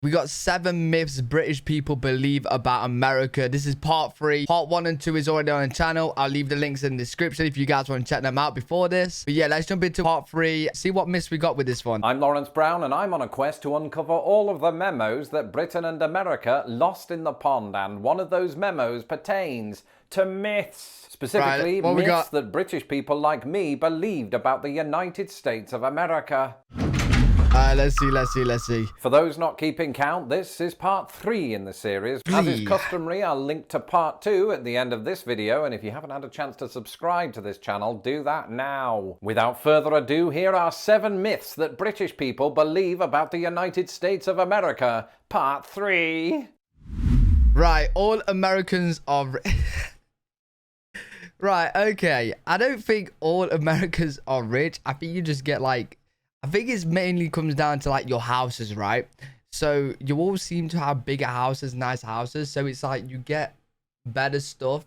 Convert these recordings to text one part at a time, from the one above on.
We got 7 myths British people believe about America. This is part 3. Part 1 and 2 is already on the channel. I'll leave the links in the description if you guys want to check them out before this. But yeah, let's jump into part 3. See what myths we got with this one. I'm Lawrence Brown, and I'm on a quest to uncover all of the memos that Britain and America lost in the pond. And one of those memos pertains to myths. Specifically, right, myths that British people like me believed about the United States of America. Let's see. For those not keeping count, this is part 3 in the series. As is customary, I'll link to part 2 at the end of this video, and if you haven't had a chance to subscribe to this channel, do that now. Without further ado, here are 7 myths that British people believe about the United States of America, part 3. Right, all Americans are... Right, okay. I don't think all Americans are rich. I think you just get like... I think it mainly comes down to like your houses, right? So you all seem to have bigger houses, nice houses. So it's like you get better stuff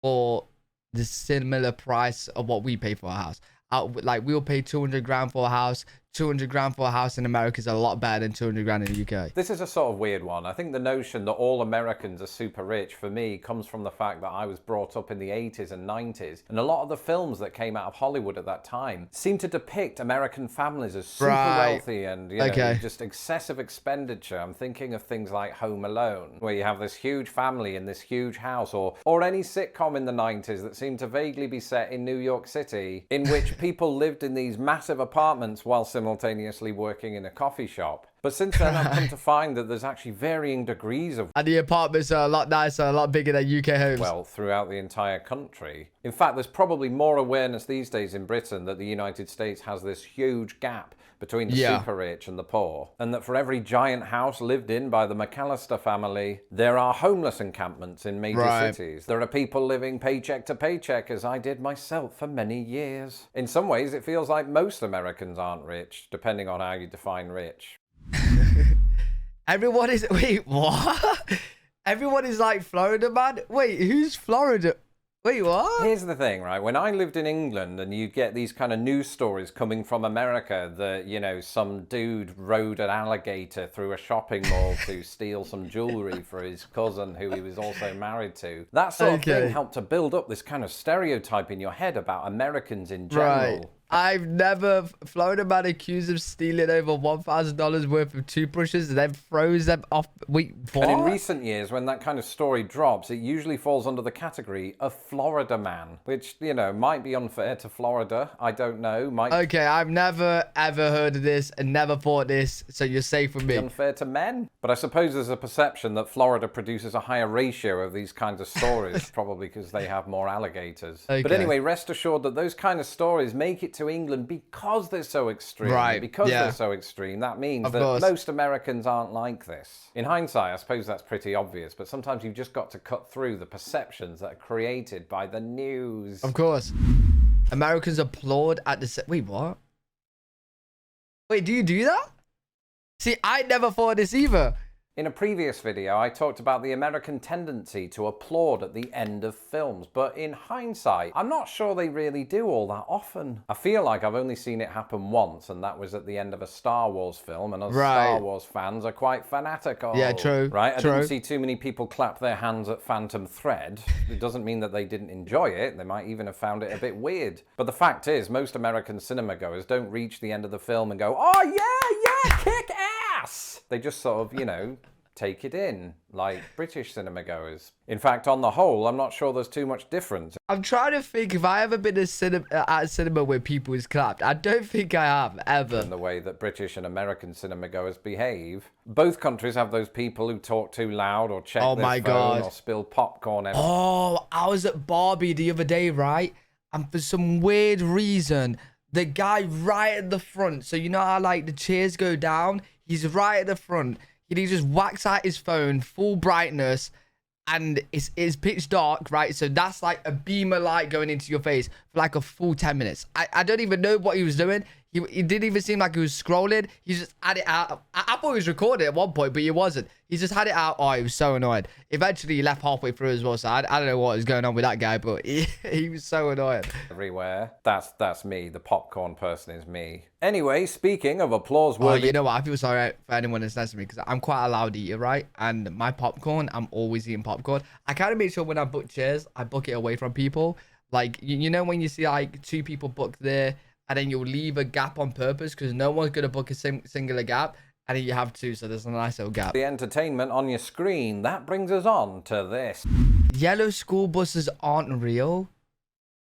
for the similar price of what we pay for a house. Like we'll pay 200 grand for a house. 200 grand for a house in America is a lot better than 200 grand in the UK. This is a sort of weird one. I think the notion that all Americans are super rich, for me, comes from the fact that I was brought up in the 80s and 90s. And a lot of the films that came out of Hollywood at that time seem to depict American families as super wealthy and, you know, just excessive expenditure. I'm thinking of things like Home Alone, where you have this huge family in this huge house, or any sitcom in the 90s that seemed to vaguely be set in New York City, in which people lived in these massive apartments while simultaneously working in a coffee shop. But since then, I've come to find that there's actually varying degrees of... And the apartments are a lot nicer, a lot bigger than UK homes. Well, throughout the entire country. In fact, there's probably more awareness these days in Britain that the United States has this huge gap between the super rich and the poor, and that for every giant house lived in by the McAllister family, there are homeless encampments in major cities. There are people living paycheck to paycheck, as I did myself for many years. In some ways, it feels like most Americans aren't rich, depending on how you define rich. Everyone is... Wait, what? Everyone is like Florida, man? Wait, who's Florida? Wait, what? Here's the thing, right? When I lived in England and you get these kind of news stories coming from America that, you know, some dude rode an alligator through a shopping mall to steal some jewelry for his cousin who he was also married to. That sort of thing helped to build up this kind of stereotype in your head about Americans in general. Right. I've never... Florida man accused of stealing over $1,000 worth of toothbrushes and then throws them off... Wait, what? And in recent years, when that kind of story drops, it usually falls under the category of Florida man, which, you know, might be unfair to Florida. I don't know. Okay, I've never, ever heard of this and never thought this, so you're safe with me. Unfair to men. But I suppose there's a perception that Florida produces a higher ratio of these kinds of stories, probably because they have more alligators. But anyway, rest assured that those kind of stories make it to England because they're so extreme. Right. Because they're so extreme, that means that most Americans aren't like this. In hindsight, I suppose that's pretty obvious, but sometimes you've just got to cut through the perceptions that are created by the news. Of course. Americans applaud at the... Wait, what? Wait, do you do that? See, I never thought this either. In a previous video, I talked about the American tendency to applaud at the end of films, but in hindsight, I'm not sure they really do all that often. I feel like I've only seen it happen once, and that was at the end of a Star Wars film, and us Star Wars fans are quite fanatical. Yeah, true. Right? I didn't see too many people clap their hands at Phantom Thread. It doesn't mean that they didn't enjoy it. They might even have found it a bit weird. But the fact is, most American cinema goers don't reach the end of the film and go, "Oh yeah, kick ass!" They just sort of, you know, take it in, like British cinema goers. In fact, on the whole, I'm not sure there's too much difference. I'm trying to think if I ever been at a cinema where people is clapped. I don't think I have, ever. In the way that British and American cinema goers behave. Both countries have those people who talk too loud or check their phone or spill popcorn everywhere. Oh, I was at Barbie the other day, right? And for some weird reason, the guy right at the front, so you know how like the chairs go down? He's right at the front. He just whacks out his phone, full brightness, and it's pitch dark, right? So that's like a beam of light going into your face for like a full 10 minutes. I don't even know what he was doing. He didn't even seem like he was scrolling. He just had it out. I thought he was recording at one point, but he wasn't. He just had it out. Oh, he was so annoyed. Eventually, he left halfway through as well. So I don't know what was going on with that guy, but he was so annoying. Everywhere. That's me. The popcorn person is me. Anyway, speaking of applause Oh, worthy... you know what? I feel sorry for anyone that's listening to me because I'm quite a loud eater, right? And my popcorn, I'm always eating popcorn. I kind of make sure when I book chairs, I book it away from people. Like, you know when you see like two people book there and then you'll leave a gap on purpose because no one's going to book a singular gap. And then you have two, so there's a nice little gap. The entertainment on your screen. That brings us on to this. Yellow school buses aren't real.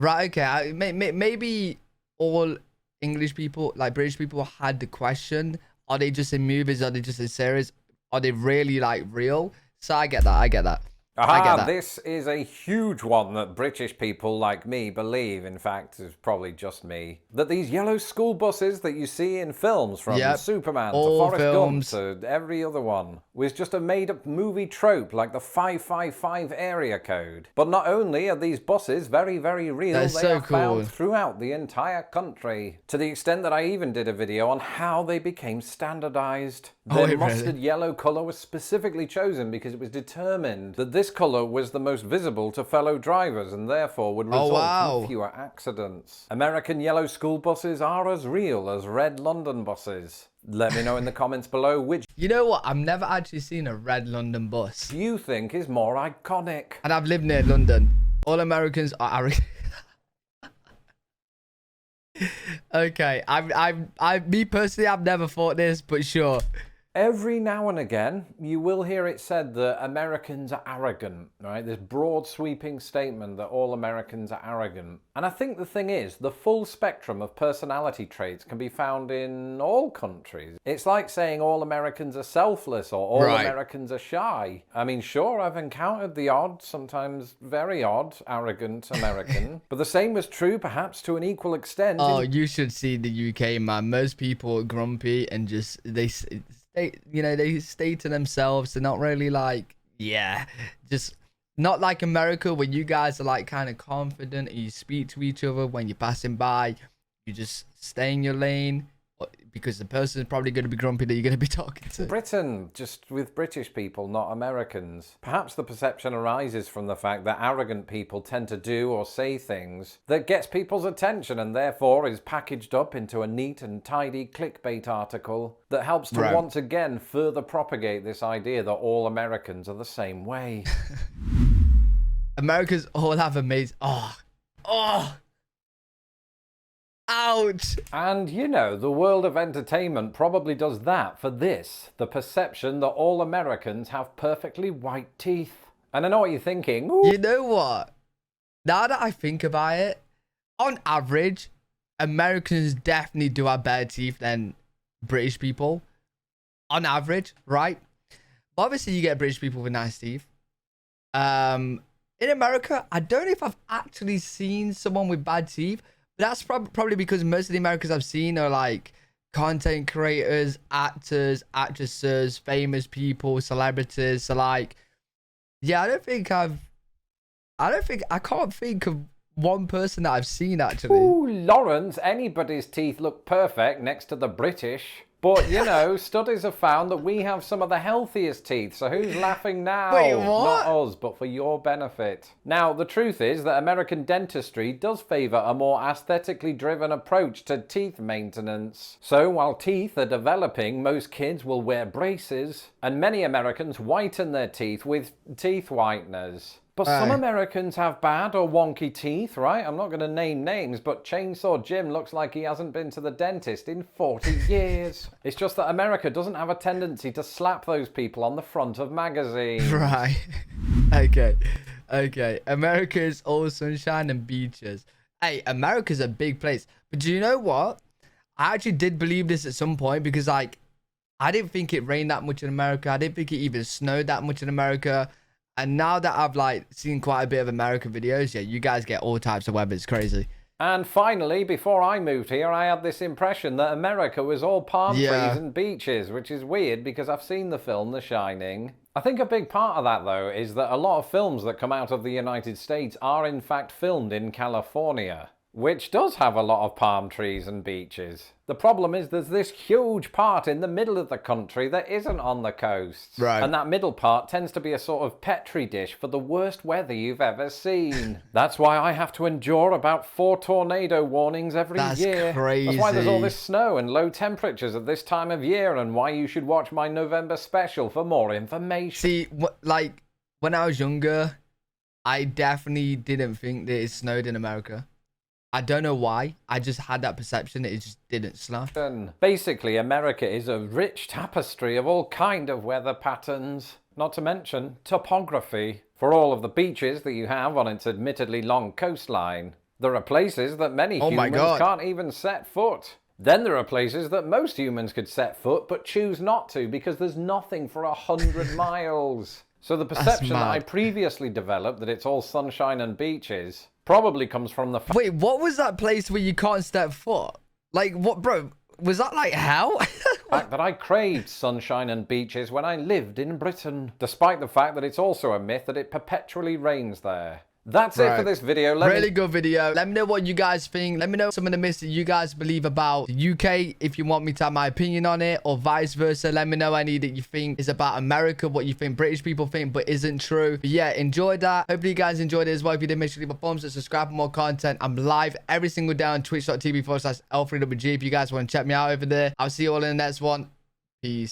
Right, okay. Maybe all English people, like British people, had the question. Are they just in movies? Are they just in series? Are they really like real? So I get that. I get that. Aha, this is a huge one that British people like me believe, in fact, it's probably just me, that these yellow school buses that you see in films, from Superman to Forrest Gump to every other one, was just a made-up movie trope like the 555 area code. But not only are these buses very, very real, they are found throughout the entire country, to the extent that I even did a video on how they became standardized. The mustard yellow colour was specifically chosen because it was determined that this colour was the most visible to fellow drivers and therefore would result in fewer accidents. American yellow school buses are as real as red London buses. Let me know in the comments below which... You know what? I've never actually seen a red London bus. ...you think is more iconic. And I've lived near London. All Americans are arrogant. Okay, me personally, I've never thought this, but sure. Every now and again, you will hear it said that Americans are arrogant, right? This broad sweeping statement that all Americans are arrogant. And I think the thing is, the full spectrum of personality traits can be found in all countries. It's like saying all Americans are selfless or all Americans are shy. I mean, sure, I've encountered the odd, sometimes very odd, arrogant American. But the same was true, perhaps to an equal extent. Oh, you should see the UK, man. Most people are grumpy and just, they stay to themselves. They're not really like, just not like America where you guys are like kind of confident and you speak to each other when you're passing by. You just stay in your lane because the person is probably going to be grumpy that you're going to be talking to. Britain, just with British people, not Americans. Perhaps the perception arises from the fact that arrogant people tend to do or say things that gets people's attention and therefore is packaged up into a neat and tidy clickbait article that helps to once again further propagate this idea that all Americans are the same way. Americans all have amazing... Ouch! And, you know, the world of entertainment probably does that for this. The perception that all Americans have perfectly white teeth. And I know what you're thinking. Ooh. You know what? Now that I think about it, on average, Americans definitely do have better teeth than British people. On average, right? But obviously, you get British people with nice teeth. In America, I don't know if I've actually seen someone with bad teeth. That's probably because most of the Americans I've seen are like content creators, actors, actresses, famous people, celebrities. So like, yeah, I can't think of one person that I've seen actually. Ooh, Lawrence, anybody's teeth look perfect next to the British. But, you know, studies have found that we have some of the healthiest teeth, so who's laughing now? Wait, what? Not us, but for your benefit. Now, the truth is that American dentistry does favour a more aesthetically driven approach to teeth maintenance. So, while teeth are developing, most kids will wear braces, and many Americans whiten their teeth with teeth whiteners. But some Americans have bad or wonky teeth, right? I'm not going to name names, but Chainsaw Jim looks like he hasn't been to the dentist in 40 years. It's just that America doesn't have a tendency to slap those people on the front of magazines. Right. Okay. America is all sunshine and beaches. Hey, America's a big place. But do you know what? I actually did believe this at some point because, like, I didn't think it rained that much in America. I didn't think it even snowed that much in America. And now that I've like seen quite a bit of American videos, yeah, you guys get all types of weather. It's crazy. And finally, before I moved here, I had this impression that America was all palm trees and beaches, which is weird because I've seen the film The Shining. I think a big part of that, though, is that a lot of films that come out of the United States are in fact filmed in California. which does have a lot of palm trees and beaches. The problem is there's this huge part in the middle of the country that isn't on the coast. Right. And that middle part tends to be a sort of petri dish for the worst weather you've ever seen. That's why I have to endure about 4 tornado warnings every year. Crazy. That's why there's all this snow and low temperatures at this time of year, and why you should watch my November special for more information. See, like, when I was younger, I definitely didn't think that it snowed in America. I don't know why. I just had that perception. It just didn't snow. Basically, America is a rich tapestry of all kind of weather patterns, not to mention topography. For all of the beaches that you have on its admittedly long coastline, there are places that many humans can't even set foot. Then there are places that most humans could set foot but choose not to because there's nothing for 100 miles. So the perception that I previously developed that it's all sunshine and beaches probably comes from the Wait, what was that place where you can't step foot? Like, what, bro? Was that like hell? fact that I craved sunshine and beaches when I lived in Britain, despite the fact that it's also a myth that it perpetually rains there. That's it for this video. Really good video. Let me know what you guys think. Let me know some of the myths that you guys believe about the UK, if you want me to have my opinion on it, or vice versa. Let me know any that you think is about America, what you think British people think but isn't true. But yeah, enjoy that. Hopefully you guys enjoyed it as well. If you did, make sure to leave a thumbs up, subscribe for more content. I'm live every single day on twitch.tv/L3WG if you guys want to check me out over there. I'll see you all in the next one. Peace.